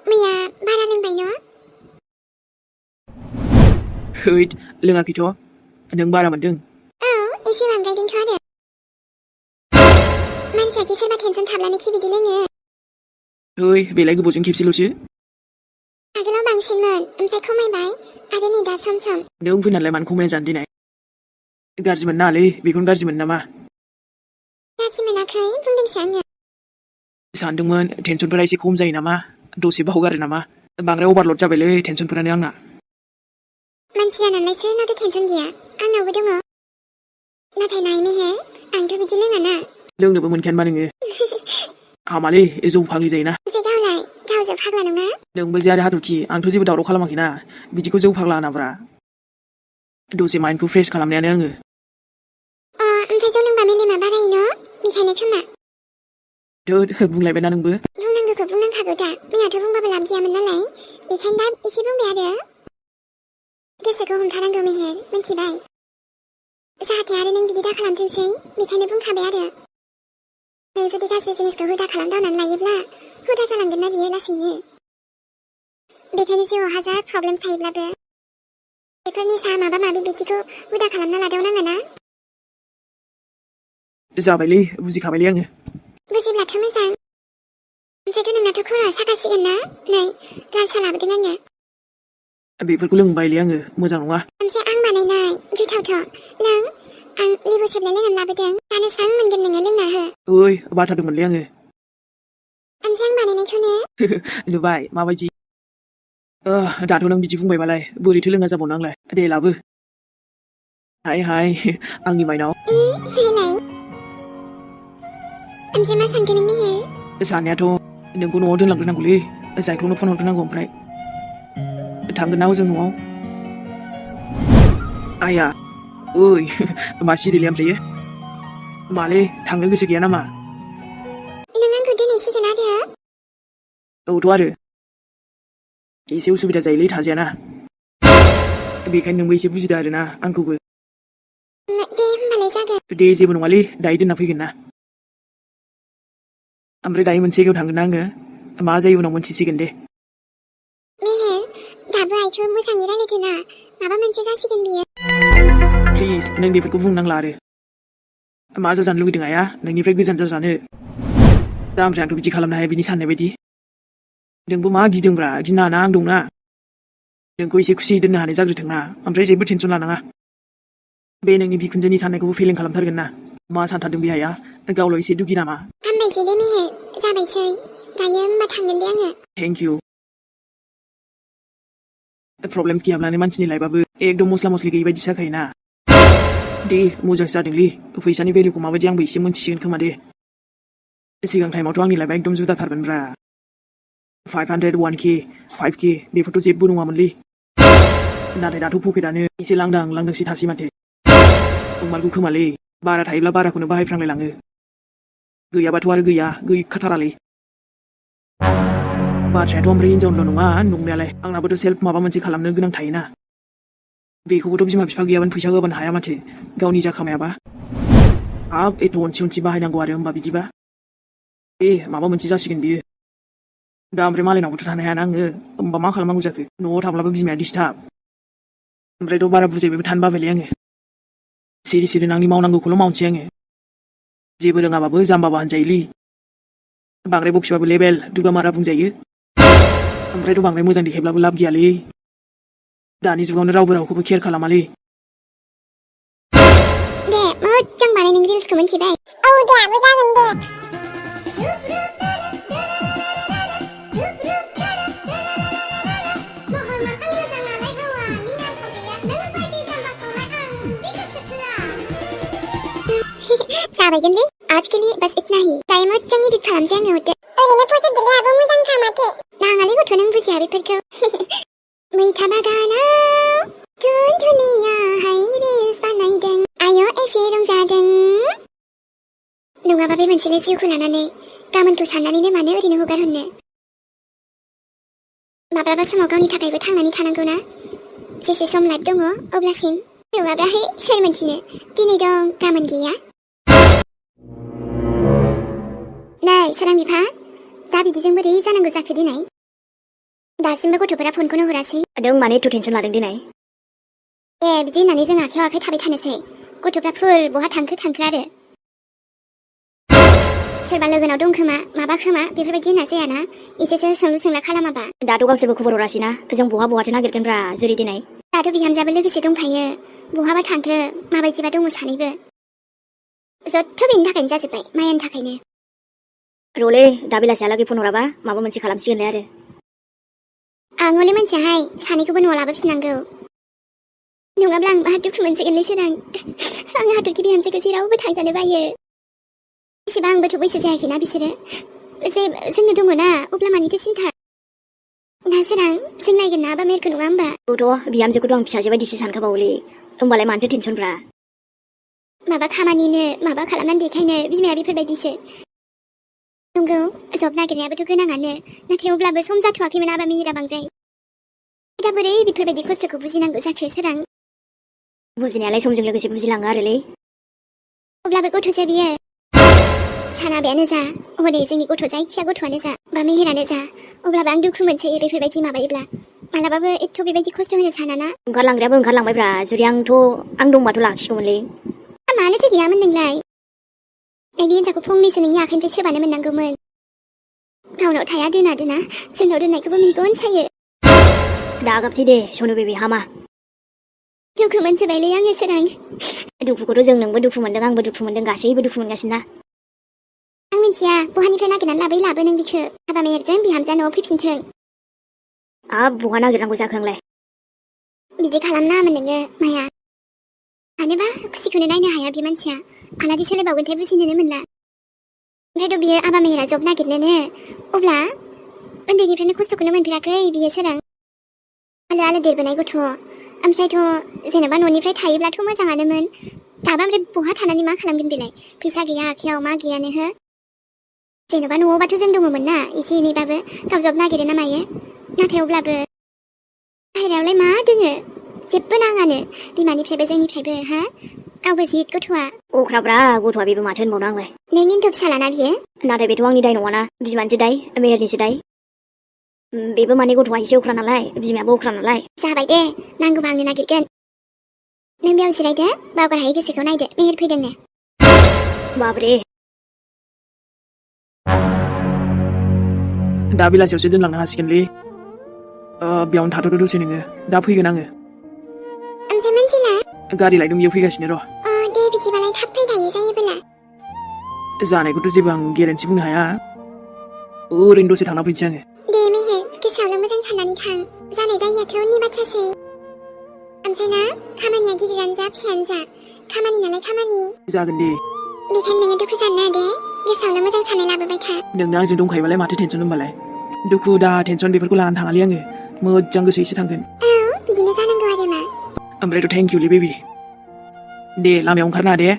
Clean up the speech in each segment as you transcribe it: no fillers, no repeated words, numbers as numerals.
मैया बारा लोंबाय न'? हैद लोङाखैथ' नों बारा मोनदों। औ एसे बांद्रायदोंथ' आरो मानसिया कि सोरबा टेनसन थाब्लानो खि बिदि लोङो। ओइ बेलाय गोबावजों खेबसेल'सो। आगोलाव बांसिनमोन ओमफ्राय खमायबाय आरो नै दा सम सम। नों फैनानैलाय मानो खमाया जानो देनाय? गाज्रि मोननाङालै बेखौनो गाज्रि मोनो नामा? गाज्रि मोनाखै बुंदोंसो आङो। सानदोंमोन टेनसनफोरा एसे खम जायो नामा, दसे बावगारो नामा। बांद्राय अभारलड जाबायलै टेनसनफोरानो आंना। मानसि जानानैलाय सोरनावथ' टेनसन गैया, आंनावबो दङ। नाथाय नाय मेहेर, आंथ' बिदि लोङाना। लोंनोबो मोनखायानोबा नोङो। हामालै जौ फाग्लि जायोना। ओमफ्राय गावलाय गावजों फाग्ला नङा? नोंबो जे आरो हाथरखि, आंथ' जेबो दावराव खालामाखैना, बिदिखौ जौ फाग्ला होनाब्रा। दसे माइन्डखौ फ्रेस खालामनायानो आङो। ओमफ्राय जौ लोंबा मेलेमा बारायो न'? बेखायनो खोमा। थोद बुंलायबायना नोंबो। बुंनांगौखौ बुंनांखागौ दा, मैयाथ' बुंबाबो लाब गैयामोन नालाय, बेखायनो दा एसे बुंबाय आरो। गोसोखौ हमथानांगौ मेहेर, मिन्थिबाय? जाहाथे आरो नों बिदि दा खालामथोंसै, बेखायनो बुंखाबाय आरो। नों जुदि गाज्रि जिनिसखौ हुदा खालामदावनानै लायोब्ला, हुदा जालांगोन ना बियो लासैनो। बेखायनो जिउआव हाजार प्रब्लेम थायोब्लाबो, बेफोर निसा माबा माबि बिदिखौ हुदा खालामना लादावनाङा ना। जाबायलै बुजिखाबायलै आङो। बुजिब्लाथ' मोजां। ओमफ्रायथ' नोंनाथ' खर'आ सागासिगोन ना? नै लाल साहा लाबोदों आङो। बेफोरखौ लोंबायलै आङो, मोजां नङा। ओमफ्राय आं बानायनाय गोथावथ'। आं लेबु सेबलायलायनानै लाबोदों, जानो स्रां मोनगोन नोङो लोंना हो। ओइ बाथारदोंमोनलै आङो। ओमफ्राय आं बानायनायखौनो। नुबाय माबायदि। दाथ' नों बिदि बुंबायबालाय बोरैथो लोङा जाबावनो आंलाय। दे लाबो। हाय हाय आंनि माइनाव। नायलाय। ओमफ्राय मा सानखो नों मेहेर? साननायाथ' नोंखौ न'आव दोनलांग्रोनांगौलै, जायख्लंनो फन हरग्रोनांगौ ओमफ्राय। थांगोन ना हजों न'आव? आया ओइ मा सिरिलै ओमफ्रायो? मालै थांनो गोसो गैया नामा? नों आंखौ दोनहैसिगोन आरो? औथ' आरो एसे उसुबिदा जायोलै थाजायाना, बेखायनो नोंबो एसे बुजिदो आरोना आंखौबो। दे होमबालाय जागोन। दे जेबो नङालै दायो दोनना फैगोन ना। ओमफ्राय दायो मोनसे जायगायाव थांगोन ना आङो, मा जायो उनाव मोनथिसिगोन दे। मेहेर दाबो आइखौ मोजाङै रायलायदो ना, माबा मोनसे जासिगोन बियो। प्लिज नों बेफोरखौ बुंनांला आरो। मा जाजानो लुगैदों आइया नोंनिफ्राय गोजान जाजानो? दा ओमफ्राय आंथ' बिदि खालामनो हाया बिनि साननाय बायदि। नोंबो मा गिदोंब्रा, गिनाङाना आं दंना। नोंखौ एसे खुसियै दोननो हानाय जाग्रोथोंना, ओमफ्राय जेबो टेनसन लानाङा। बे नोंनि बिखुनजोनि साननायखौबो फेलें खालामथारगोन ना। मा सानथारदों बे आइया, गावल' एसे दुगि नामा? हामबायसै दे मेहेर, जाबायसै। दायो होमबा थांगोन दे आङो। Thank you. प्रब्लेम्स गैयाब्लानो मानसिनि लाइफआबो एकदम मस्ला मस्लि गैयि बायदि जाखायोना। दे मोजांसो जादोंलै, फैसानि भेलुखौ माबायदि आंबो एसे मोनथिसिगोन खोमा दे। सिगां टाइमावथ' आंनि लाइफआ एकदम जुदाथारमोनब्रा। 500, 1K, 5K बेफोरथ' जेबो नङामोनलै। नाथाय दाथ' पकेटआनो एसे लांदां लांदांसो थासै माथो। नंमारगौ खोमालै, बारा थायोब्ला बाराखौनो बाहायफ्रांलायलाङो। गैयाबाथ' आरो गैया, गैखाथारालै। बाथ्रायाथ' ओमफ्राय हिनजावनिल' नङा नंनायालाय, आंनाबोथ' सेल्फ माबा मोनसे खालामनो गोनां थायोना। बेखौबोथ' बिमा बिफा गैयाबानो फैसा होबानो हाया माथो, गावनि जा खामायाबा। हाब एथ' अनसि बाहायनांगौ आरो होमबा बिदिबा। दे माबा मोनसे जासिगोन बियो। दा ओमफ्राय मालायनावबोथ' थानो हायाना आङो, होमबा मा खालामनांगौ जाखो? न'आव थाब्लाबो बिमाया डिस्टार्ब। ओमफ्रायथ' बारा बुजायबायबो थानो बाबायलै आङो। सिरि सिरि आंनि मावनांगौखौल' मावनोसै आङो। जेबो रोङाबाबो जाम्बाबा होनजायोलै। बांद्राय बखिबाबो लेबेल दुगामारा बुंजायो। ओमफ्रायथ' बांद्राय मोजां देखायब्लाबो लाब गैयालै। दानि जुगावनो रावबो रावखौबो केयार खालामालै। दे मोजां बानाय नों रिल्सखौ, मिन्थिबाय? औ दे आबो जागोन दे। जाबायगोनलै, आज के लिए बस इतना ही। टाइम मोजां एडिट खालामसै आङो हरदो। ओरैनो फोजोबदोलै आबो मोजांखा माथो। नाङालै गथ' नों बुजिया बेफोरखौ। मैथा बागानाव धुनधुलियाहाय रिल्स बानायदों, आय' एसे रंजादों। नङाबा बे मोनसेल जिउखौ लानानै गाबोनखौ साननानैनो मानो ओरैनो हगार हरनो? माब्लाबा समाव गावनि थाखायबो थांनानै थानांगौ ना। जेसे सम लाइफ दङ अब्लासिम। नङाब्लाहाय सोर मोनथिनो दिनै दं गाबोन गैया। नै सोरां बिफा, दा बिदिजों बोरै जानांगौ जाखो दिनै? दासिमबो गथ'फोरा फनखौनो हरासै नों मानो एथ' टेनसन लादों दिनै बिदि होननानै जों आखायाव आखाइ थाबाय थानोसै गथ'फ्रा फुल बहा थांखो आरो सोरबा लोगोनाव दं खोमा माबा खोमा बेफोरबायदि होनना जायाना एसेसो सोंलु सोंला खालामाबा दाथ' गावसोरबो खबर हरासैना जों बहाथो नागिरगोनब्रा जेरै दिनै दाथ' बिहामजाबो लोगोसे दंफायो बहाबा थांखो माबायदिबा दङ सानैबो जथ' बेनि थाखायनो जाजोब्बाय मायानि थाखायनो र'लै दा बेलासिहालागै फन हराबा माबा मोनसे खालामसिगोनलाय आरो आं हले मोनथियाहाय सानैखौबो न'आव लाबोफिननांगौ नङाब्ला आं मा दुखु मोनसिगोनलै सोरां आं हाथरखि बिहामजोखौ जेरावबो थांजानो बायो एसेबां आंबोथ' बैसो जायाखैना बिसोरो जे जोंनो दङ ना अब्ला मानिथो सिन्था ना सोरां जों नायगोन ना बा मेरखौ नङा होमबा बिहामजोखौथ' आं फिसाजो बायदिसो सानखाबावोलै होमबालाय मानोथो टेनसनब्रा माबा खामानिनो माबा खालामनानै देखायनो बिमाया बेफोरबायदिसो नंगौ जब नागिरनायाबोथ' गोनाङानो नाथाय अब्लाबो सम जाथ'वाखैमोन आबा मेहेरा बांद्राय दा बोरै बेफोरबायदि खस्थ'खौ बुजिनांगौ जाखो सोरां बुजिनायालाय समजों लोगोसे बुजिलाङो आरोलै अब्लाबो गथ'सो बियो सानाबायानो जा हनै जोंनि गथ' जायखिया गथ'आनो जा बा मेहेरानो जा अब्लाबो आं दुखु मोनसोयो बेफोरबायदि माबायोब्ला मालाबाबो एथ' बेबायदि खस्थ' होनो सानाना ओंखारलांग्रायाबो ओंखारलांबायब्रा जुदि आं दंबाथ' लाखिगौमोनलै मानोथो गैयामोन नोंलाय नोंनि हिन्जावखौ फंनैसो नोंनि आखाइनिफ्राय सोबानो मोननांगौमोन गावनाव थाया दोना जोंनाव दोननायखौबो मेगन सायो दागाबसै दे सनु बेबि हामा दुखु मोनसोबायलै आङो सोरां दुखुखौथ' जों नोंबो दुखु मोनदों आंबो दुखु मोनदों गासैबो दुखु मोनगासिनो ना आं मिथिया बहानिफ्राय नागिरनानै लाबो नों बिखौ हाबा मेहेरजों बिहामजोआ न'आव फैफिनथों बहा नागिरनांगौ जाखो आंलाय बिदि खालामनाङामोन नोङो माया मानोबा खुसिखौनो नायनो हाया बे मानसिया आलादि सोलायबावगोनथाय बुजिनोनो मोनला ओमफ्रायथ' बियो आबा मेहेरा जब नागिरनोनो अब्ला उन्दैनिफ्रायनो खस्थ'खौनो मोनफेराखै बियो सोरां आलो देरबोनाय गथ' ओमफ्रायथ' जेनेबा न'निफ्राय थायोब्लाथ' मोजाङानोमोन दाबा ओमफ्राय बहा थानानै मा खालामगोन बेलाय फैसा गैया आखायाव मा गैयानो हो जेनेबा न'आवबाथ' जों दङमोन ना एसे एनैबाबो गाव जब नागिरो ना मायो नाथाय अब्लाबो बाहेरायावलाय मा दोङो जेबो नाङानो बिमानिफ्रायबो जोंनिफ्रायबो हा गावबो जिद गथ'आ अख्राब्रा गथ'आ बेबो माथो होनबावनो आंलाय नोंनिथ' फिसालाना बियो नाथाय बेथ' आंनि दाय नङाना बिमानिसो दाय मेहेरनिसो दाय बेबो माने गथ'आ एसे अख्रा नालाय बिमायाबो अख्रा नालाय जाबाय दे नांगौबा आंनो नागिरगोन नों बेयाव जिरायदो बावगार हायै गोसोखौ नायदो मेहेर फैदोंनो बाब्रे दा बेलासियावसो दोनलांनो हासिगोनलै बेयावनो थाथ'दो दसे नोङो दा फैगोन आङो ओमफ्राय मानसिला गारि लायदों बेयाव फैगासिनो र' दे बिदिबालाय थाब फै दायो जायोबोला जानायखौथ' जेबो आं गेरेन्थि बुंनो हाया ओरैनो दसे थांना फैनोसै आङो दे मेहेर गोसोआवल' मोजां साननानै थां जानाय जायियाथ' उननि बाथ्रासै ओमफ्राय ना खामानिया गिदिरानो जा फिसायानो जा खामानि नालाय खामानि जागोन दे बेखायनो नोङो दुखु जानो नाङा दे गोसोआवल' मोजां साननाय लाबोबाय था नोंनो आंजों दंखायोबालाय माथो टेनसन होनबालाय दुखु दा टेनसन बेफोरखौ लानानै थाङालै आङो मोजां गोसोयैसो थांगोन औ बिदिनो जानांगौ आरो मा ओमफ्रायथ' थेंक इउलै बेबि दे लामायाव ओंखारना दे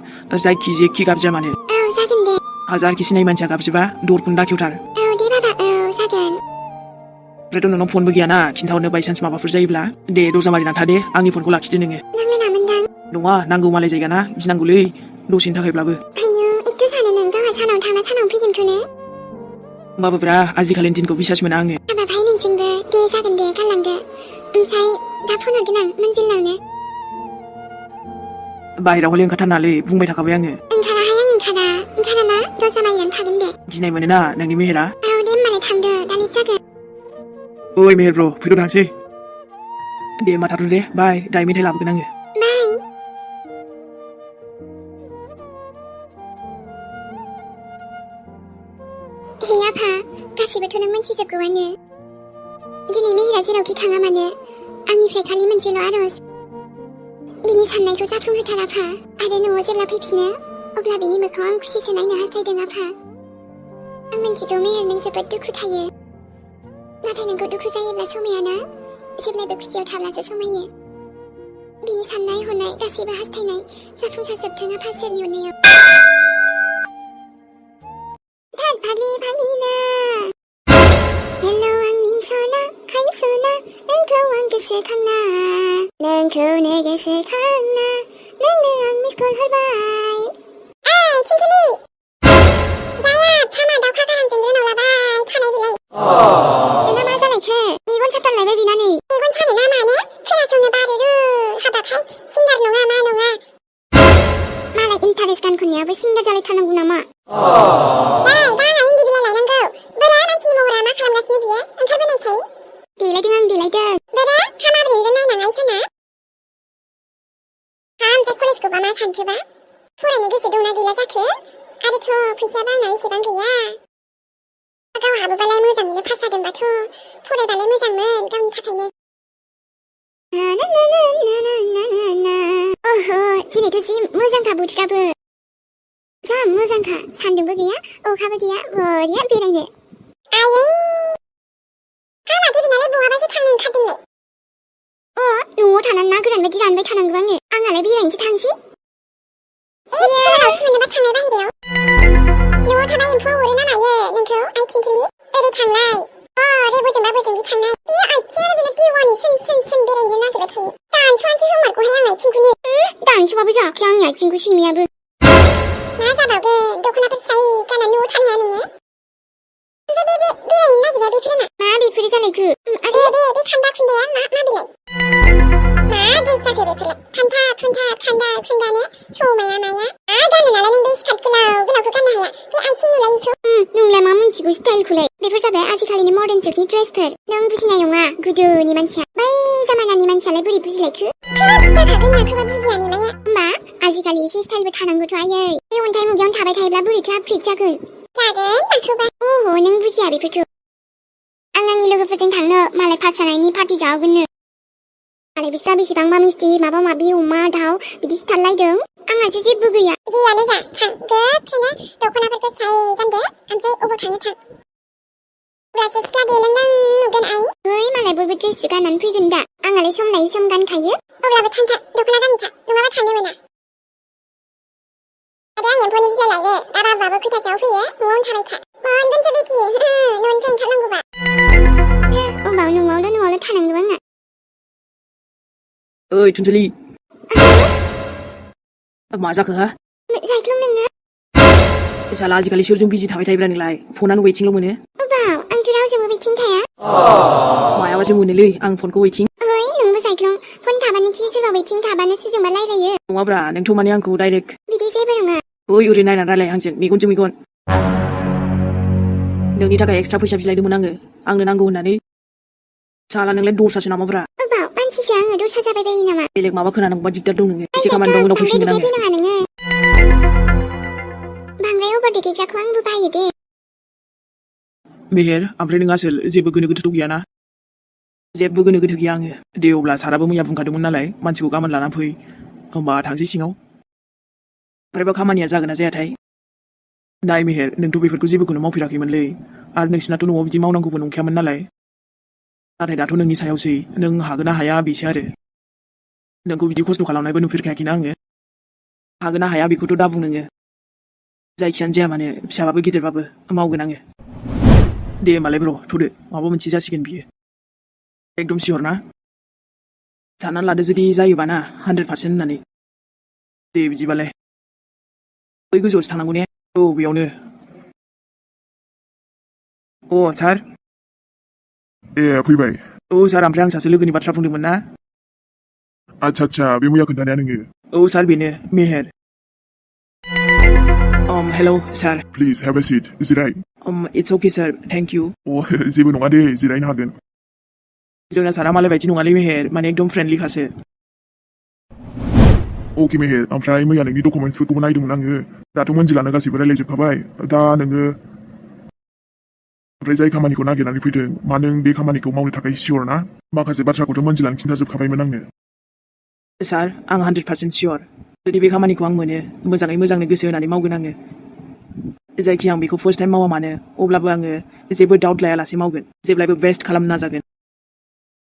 जायखि जेखि गाबज्रिया मानो औ जागोन दे हाजारखि सिनाय मानसिया गाबज्रिबा दरखौनो दाखेवथार औ दे बाबा औ जागोन ओमफ्रायथ' नोंनाव फनबो गैयाना खिन्थाहरनो बायसान्स माबाफोर जायोब्ला दे दरजा मारिना था दे आंनि फनखौ लाखिदो नोङो नांलायलामोनदां नङा नांगौ मालाय जायगाना गिनांगौलै दसेनि थाखायब्लाबो आयौ एथ' सानो नों गावहा सानावनो थांना सानावनो फैगोनखौनो होमबाबो ब्रा आजिखालिनि दिनखौ बिसास मोना आङो हाबा भाई नोंजोंबो दे जागोन दे गारलांदो ओमफ्राय दा फन हरगोन आं मोनजिलावनो बाहेरायाव हले ओंखारथारनालै बुंबाय थाखाबाय आङो ओंखाराहाय आं ओंखाराना दरजा मारिनानै थागोन दे गिनाय मोनोना नोंनि मेहेरा औ दे होमबालाय थांदो दा लेट जागोन ओइ मेहेर ब्र फैद' थांसै दे होमबा थाथ' दे बाय दाय मेथाइ लाबोगोन आङो बाय हे आफा गासैबोथ' नों मोनथिजोबगौआनो दिनै मेहेरा जेरावखि थाङा मानो आंनिफ्राय खालि मोनसेल' आरज बिनि साननायखौ जाफुंहोथार आफा आरो न'आव जेब्ला फैफिनो अब्ला बिनि मोखाङाव आं खुसिसो नायनो हास्थायदों आफा आं मिन्थिगौ मेहेर नों जोबोद दुखु थायो नाथाय नोंखौ दुखु जायोब्ला समायाना जेब्लायबो खुसियाव थाब्लासो समायो बिनि साननाय हनाय गासैबो हास्थायनाय जाफुंसारजोबथों आफा इसोरनि अननायाव धान फाग्लि फाग्लिना हेलौ आंनि सना हाय सना नोंखौ आं गोसोखांना नोंखौनो गोसोखांना नोंनो आं मिस कल हरबाय ओइ थिंथिलि जाया सामा दाउखा गारांजों रोनाव लाबाय थानाय बिलाय नोंना मा जालायखो मेगन बोथोराबो जा मोजांखा सान्दुंबो गैया अखाबो गैया बरिया बेरायनो आयै माथो बेनालाय बहाबासो थांनो ओंखारदोंलाय न'आव थानानै ना गोरान बायदि रानबाय थानांगौ आंहालाय बेरायनोसो थांसै सोरनावसो मोनोबा थांनाय बाहेरायाव न'आव थाबा एम्फौ अरो ना मायो नोंखौ आइ थिंख्लि ओरै थांलाय ओरै बोजोंबा बोजोंबि थांनाय बेयो आथिङानो बेना दिवानि सोन बेरायनो नागिरबाय थायो दानस'आनोसो होमारगौहाय आं आथिंखौनो दानस'बाबो जायाखै आंनि आथिंखौ सैमायाबो मा जाबावगोन दख'नाफोर स्राय गाननानै न'आव थानो हाया नोङो बेरायनो नागिरनाया बेफोरो मा बेफोरो जालायखो बे खान्दा खुन्दाया मा बिलाय मा ड्रेस जाखो बेफोरलाय खान्दा खुन्दानो समाया माया गानो नालाय नों बे स्कार्ट गोलावखौ गाननो हाया बे आथिं नुलायिखौ नोंलाय मा मिन्थिगौ स्टाइलखौलाय बेफोर जाबाय आजिखालिनि मडार्न जुगनि ड्रेसफोर नों बुजिनाय नङा गोदोनि मानसिया बै जामानानि मानसियालाय बोरै बुजिलायखो जाखागोन नाखौबा बुजियानो माया होमबा आजिखालि एसे स्टाइलबो थानांगौथ' आयै बे अन्थाइ मुगायावनो थाबाय थायोब्ला बोरैथो आपग्रेड जागोन नाखौबा नों बुजिया बेफोरखौ आंनि लोगोफोरजों थांनो मालाय पास जानायनि पार्टि जाहोगोननो मालाय बिस्रा बेसेबांबा मिस्टि माबा माबि अमा दाउ बिदि सिथारलायदों आंहासो जेबो गैया जियानो जा थां गोख्रैनो दख'नाफोरखौ स्राय गानदो ओमफ्राय अबाव थांनो थां अब्लासो सिख्ला देलांलां नुगोन आइ मालाय बयबो ड्रेससो गाननानै फैगोन दा आंहालाय सम लायै सम गानखायो अब्लाबो थां दख'ना गानैथा नङाबा थांनो मोना आरो आं एम्फौनि बिलाइ लायनो दा बाबाबो खैथासोआव फैयो न'आवनो थाबाय था मोनगोनसो बेखि न'निफ्राय ओंखारनांगौबा न'आवल' थानांगौ आंहा ओइ थुनजुलि मा जाखो हा जायख्लं नोङो साला आजिखालि सोरजों बिजि थाबाय थायोब्रा नोंलाय फनानो वेटिंल' मोनो आंथ' रावजोंबो वेटिं थाया मायाबासो मोनोलै आं फनखौ वेटिं नोंबो जायख्लं फन थाबानो खि सोरबा वेटिं थाबानो सोरजोंबा रायलायो नङाब्रा नोंथ' माने आंखौ डाइरेक्ट बिदि जेबो नङा ओइ ओरै नायनानै रायलाय आंजों मेगनजों मेगन नोंनि थाखाय एक्सट्रा फैसा बिलायदोंमोन आंनो नांगौ होननानै साला नोंलाय दस्रासो नामाब्रा मानसिसो आङो दस्रा जाबाय बायो नामा बेलेग माबा खोनानांगौबा दिगदार दं नोङो एसे खामानि दं उनाव फैफिनगोन आङो बांद्राय अभार देखायग्राखौ आंबो बायो दे मेहेर ओमफ्राय नों आसोल जेबो गोनो गोथोथ' गैयाना जेबो गोनो गोथो गैया आङो दे अब्ला साराबो मैया बुंखादोंमोन नालाय मानसिखौ गाबोन लाना फै होमबा थांसै सिङाव ओमफ्रायबा खामानिया जागोन ना जायाथाय नाय मेहेर नोंथ' बेफोरखौ जेबोखौनो मावफेराखैमोनलै आरो नोंसिनाथ' न'आव बिदि मावनांगौबो नंखायामोन नालाय नाथाय दाथ' नोंनि सायावसै नों हागोन ना हाया बेसो आरो नोंखौ बिदि खस्थ' खालामनायबो नुफेरखायाखैना आङो हागोन ना हाया बेखौथ' दा बुं नोङो जायखियानो जाया मानो फिसाबाबो गिदिरबाबो मावगोन आङो दे होमबालाय ब्र' थ'दो माबा मोनसे जासिगोन बियो एकदम सियर ना साननानै लादो जुदि जायोबा ना 100% होननानै दे बिदिबालाय बै गोजौआवसो थांनांगौ ने औ बेयावनो सार फैबाय औ सार ओमफ्राय आं सासे लोगोनि बाथ्रा बुंदोंमोन ना आच्छा बे मैया खोन्थानाया नोङो औ सार बेनो मेहेर hello sir please have a seat जिराय it's okay sir thank you जेबो नङा दे जिरायनो हागोन जोंना सारा मालाय बायदि नङालै मेहेर माने एकदम फ्रेन्डलिखासो अके मेहेर ओमफ्राय मैया नोंनि डकुमेन्ट्सफोरखौबो नायदोंमोन आङो दाथ' मोनजिलानो गासैबो रायलायजोबखाबाय दा नोङो ओमफ्राय जाय खामानिखौ नागिरनानै फैदों मा नों बे खामानिखौ मावनो थाखाय सियर ना माखासे बाथ्राखौथ' मोनजिलानो खिन्थाजोबखाबायमोन आंनो सार आं 100% सियर जुदि बे खामानिखौ आं मोनो मोजाङै गोसो होनानै मावगोन आङो जायखि आं बेखौ फार्स्ट टाइम मावा मानो अब्लाबो आङो जेबो डाउट लायालासे मावगोन जेब्लायबो बेस्ट खालामनो नाजागोन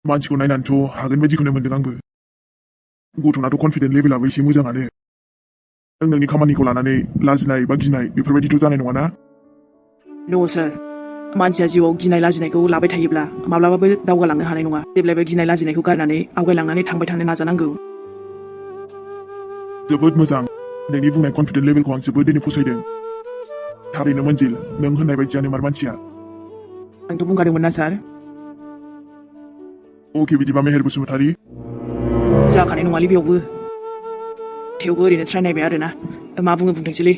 मानसिखौ नायनानैथ' हागोन बायदिखौनो मोनदों आंबो गथ'नाथ' कनफिडेन्ट लेभेलाबो एसे मोजाङानो नों नोंनि खामानिखौ लानानै लाजिनाय बा गिनाय बेफोरबायदिथ' जानाय नङाना न' सार मानसिया जिउआव गिनाय लाजिनायखौ लाबाय थायोब्ला माब्लाबाबो दावगालांनो हानाय नङा जेब्लायबो गिनाय लाजिनायखौ गारनानै आवगायलांनानै थांबाय थानो नाजानांगौ जोबोद मोजां नोंनि बुंनाय कनफिडेन्ट लेभेलखौ आं जोबोदैनो फसायदों थारैनो मोनजिल नों होननाय बायदियानो मार मानसिया आंथ' बुंखादोंमोन ना सार अके बिदिबा मेहेर बसुमतारी जाखानाय नङालै बेयावबो थेवबो ओरैनो ट्राइ नायबाय आरोना मा बुङो बुंथोंसैलै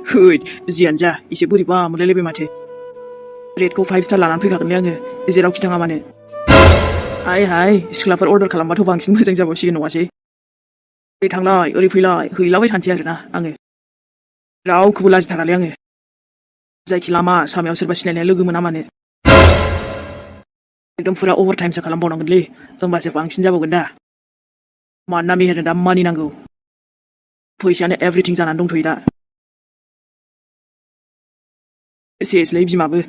हैद जियानो जा एसे बोरैबा मोनलायलायबाय माथो रेटखौ 5 स्टार लानानै फैखागोनलै आङो जेरावखि थाङा मानो हाय सिख्लाफोर अर्डार खालामबाथ' बांसिन मोजां जाबावसिगोन नङासै ओरै थांलाय ओरै फैलाय हैलाबाय थानोसै आरोना आङो रावखौबो लाजिथारालै आङो जायखि लामा सामायाव सोरबा सिनायनाया लोगो मोना मानो एकदम फुरा अभार टाइमसो खालामबावनांगोनलै होमबासो बांसिन जाबावगोन दा मानोना मेहेरनो दा मानि नांगौ फैसायानो एभरिथिं जानानै दंथ'यो दा सेसलै बिमाबो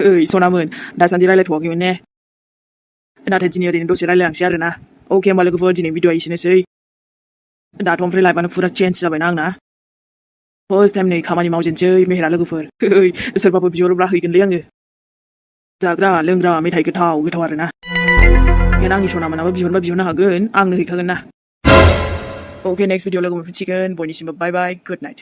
ओइ सनामोन दासान्दि रायलायथ'वाखैमोन ने नाथाय दिनै ओरैनो दसे रायलायलांसै आरोना अके होमबा लोगोफोर दिनै भिडिअआ एसेनोसै दाथ' ओमफ्राय लाइफआनो फुरा चेन्ज जाबायना आंना फार्स्ट टाइम नै खामानि मावजेनसै मेहेरा लोगोफोर ओइ सोरबाफोर बिहरोब्ला हैगोनलै आङो जाग्रा लोंग्रा मेथाइ गोथाव गोथाव आरोना ओंखायनो आंनि सनामोनाबो बिहरबा बिहरनो हागोन आंनो हैखागोन ना अके नेक्स्ट भिडिअ लोगो मोनफिनसिगोन बयनिसिमबो बाय बाय गुड नाइट